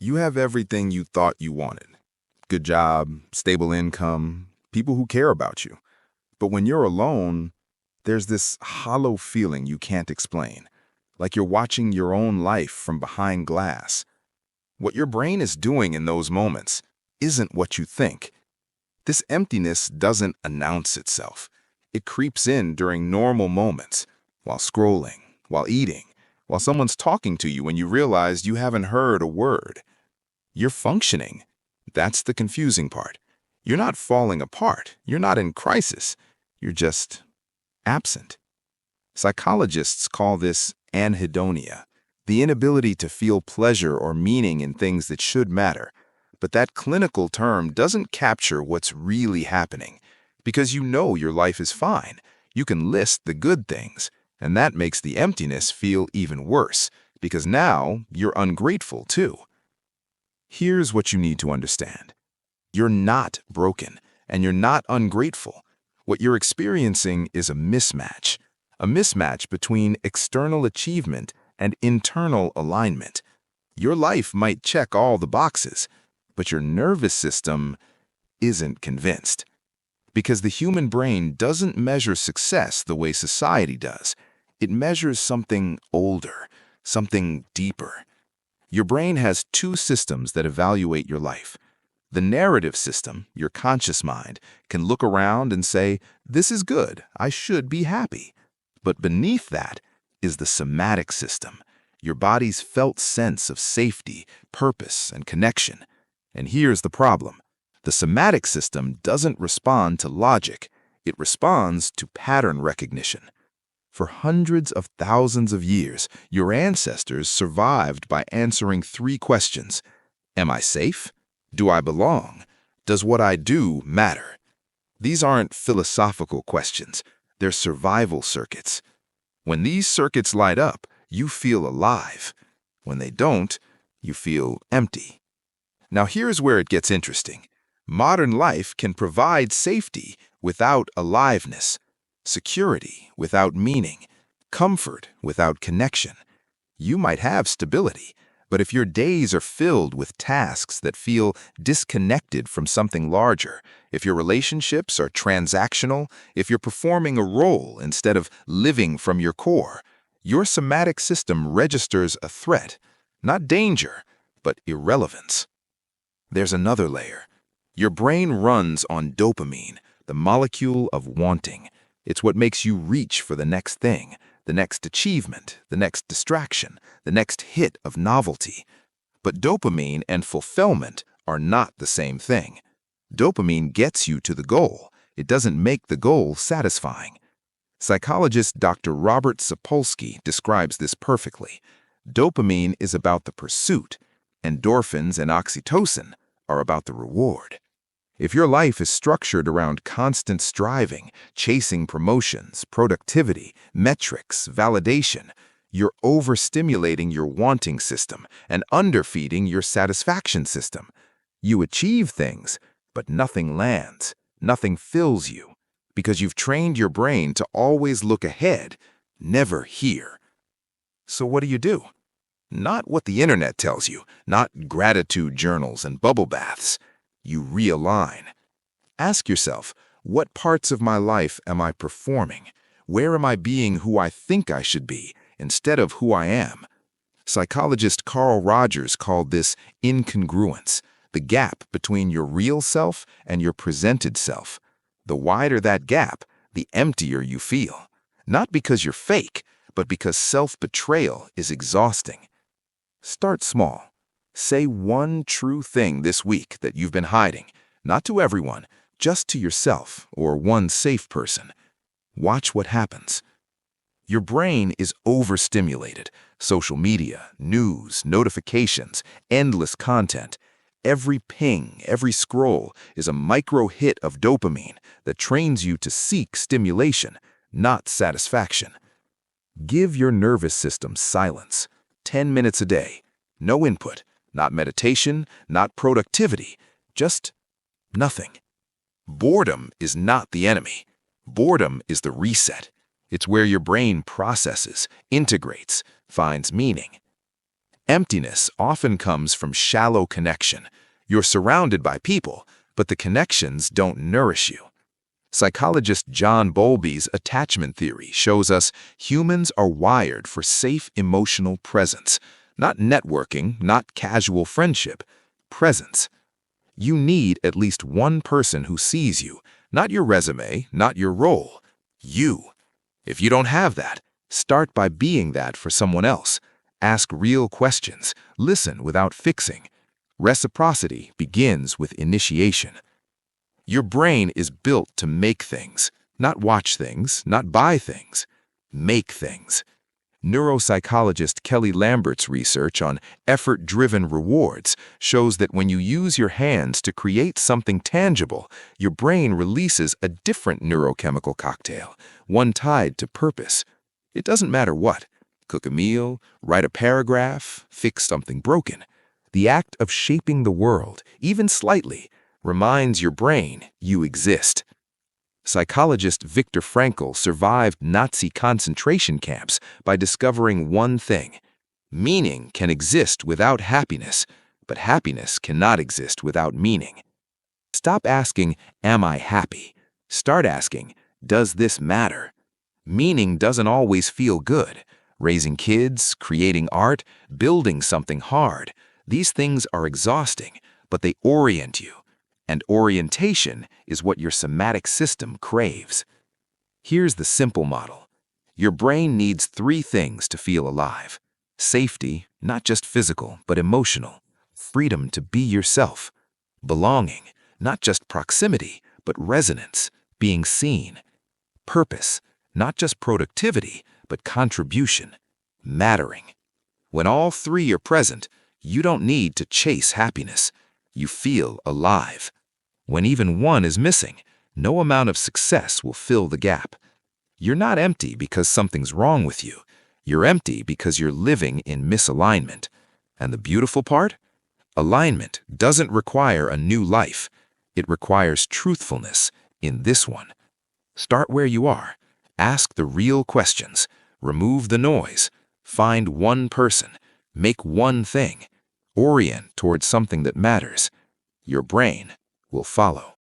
You have everything you thought you wanted. Good job, stable income, people who care about you. But when you're alone, there's this hollow feeling you can't explain, like you're watching your own life from behind glass. What your brain is doing in those moments isn't what you think. This emptiness doesn't announce itself. It creeps in during normal moments, while scrolling, while eating, while someone's talking to you when you realize you haven't heard a word. You're functioning. That's the confusing part. You're not falling apart. You're not in crisis. You're just absent. Psychologists call this anhedonia, the inability to feel pleasure or meaning in things that should matter. But that clinical term doesn't capture what's really happening, because you know your life is fine. You can list the good things, and that makes the emptiness feel even worse, because now you're ungrateful too. Here's what you need to understand. You're not broken, and you're not ungrateful. What you're experiencing is a mismatch between external achievement and internal alignment. Your life might check all the boxes, but your nervous system isn't convinced. Because the human brain doesn't measure success the way society does. It measures something older, something deeper. Your brain has two systems that evaluate your life. The narrative system, your conscious mind, can look around and say, "This is good, I should be happy." But beneath that is the somatic system, your body's felt sense of safety, purpose, and connection. And here's the problem. The somatic system doesn't respond to logic. It responds to pattern recognition. For hundreds of thousands of years, your ancestors survived by answering three questions. Am I safe? Do I belong? Does what I do matter? These aren't philosophical questions. They're survival circuits. When these circuits light up, you feel alive. When they don't, you feel empty. Now here's where it gets interesting. Modern life can provide safety without aliveness, security without meaning, comfort without connection. You might have stability, but if your days are filled with tasks that feel disconnected from something larger, if your relationships are transactional, if you're performing a role instead of living from your core, your somatic system registers a threat, not danger, but irrelevance. There's another layer. Your brain runs on dopamine, the molecule of wanting. It's what makes you reach for the next thing, the next achievement, the next distraction, the next hit of novelty. But dopamine and fulfillment are not the same thing. Dopamine gets you to the goal. It doesn't make the goal satisfying. Psychologist Dr. Robert Sapolsky describes this perfectly. Dopamine is about the pursuit. Endorphins and oxytocin are about the reward. If your life is structured around constant striving, chasing promotions, productivity, metrics, validation, you're overstimulating your wanting system and underfeeding your satisfaction system. You achieve things, but nothing lands, nothing fills you, because you've trained your brain to always look ahead, never here. So what do? Not what the internet tells you, not gratitude journals and bubble baths. You realign. Ask yourself, what parts of my life am I performing? Where am I being who I think I should be instead of who I am? Psychologist Carl Rogers called this incongruence, the gap between your real self and your presented self. The wider that gap, the emptier you feel. Not because you're fake, but because self-betrayal is exhausting. Start small. Say one true thing this week that you've been hiding, not to everyone, just to yourself or one safe person. Watch what happens. Your brain is overstimulated. Social media, news, notifications, endless content. Every ping, every scroll is a micro hit of dopamine that trains you to seek stimulation, not satisfaction. Give your nervous system silence. 10 minutes a day. No input. Not meditation, not productivity, just nothing. Boredom is not the enemy. Boredom is the reset. It's where your brain processes, integrates, finds meaning. Emptiness often comes from shallow connection. You're surrounded by people, but the connections don't nourish you. Psychologist John Bowlby's attachment theory shows us humans are wired for safe emotional presence, not networking, not casual friendship, presence. You need at least one person who sees you, not your resume, not your role, you. If you don't have that, start by being that for someone else. Ask real questions, listen without fixing. Reciprocity begins with initiation. Your brain is built to make things, not watch things, not buy things. Make things. Neuropsychologist Kelly Lambert's research on effort-driven rewards shows that when you use your hands to create something tangible, your brain releases a different neurochemical cocktail, one tied to purpose. It doesn't matter what. Cook a meal, write a paragraph, fix something broken. The act of shaping the world, even slightly, reminds your brain you exist. Psychologist Viktor Frankl survived Nazi concentration camps by discovering one thing. Meaning can exist without happiness, but happiness cannot exist without meaning. Stop asking, "Am I happy?" Start asking, "Does this matter?" Meaning doesn't always feel good. Raising kids, creating art, building something hard. These things are exhausting, but they orient you. And orientation is what your somatic system craves. Here's the simple model. Your brain needs 3 things to feel alive. Safety, not just physical, but emotional. Freedom to be yourself. Belonging, not just proximity, but resonance, being seen. Purpose, not just productivity, but contribution. Mattering. When all 3 are present, you don't need to chase happiness. You feel alive. When even one is missing, no amount of success will fill the gap. You're not empty because something's wrong with you. You're empty because you're living in misalignment. And the beautiful part? Alignment doesn't require a new life. It requires truthfulness in this one. Start where you are. Ask the real questions. Remove the noise. Find one person. Make one thing. Orient towards something that matters. Your brain will follow.